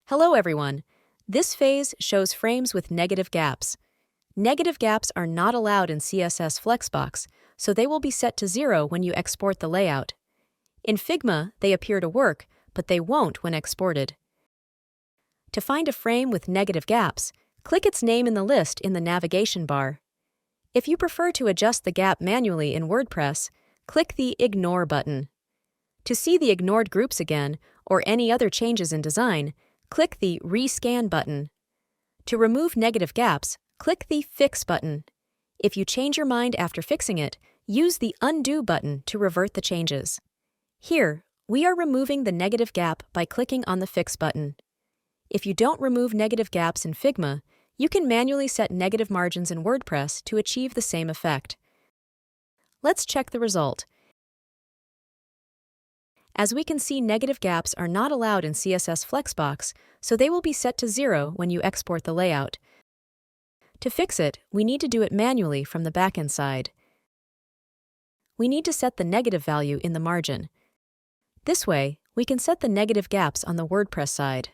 Hello everyone. This phase shows frames with negative gaps. Negative gaps are not allowed in CSS Flexbox, so they will be set to 0 when you export the layout. In Figma, they appear to work, but they won't when exported. To find a frame with negative gaps, click its name in the list in the navigation bar. If you prefer to adjust the gap manually in WordPress, click the Ignore button. To see the ignored groups again, or any other changes in design, click the Rescan button. To remove negative gaps, click the Fix button. If you change your mind after fixing it, use the Undo button to revert the changes. Here, we are removing the negative gap by clicking on the Fix button. If you don't remove negative gaps in Figma, you can manually set negative margins in WordPress to achieve the same effect. Let's check the result. As we can see, negative gaps are not allowed in CSS Flexbox, so they will be set to 0 when you export the layout. To fix it, we need to do it manually from the backend side. We need to set the negative value in the margin. This way, we can set the negative gaps on the WordPress side.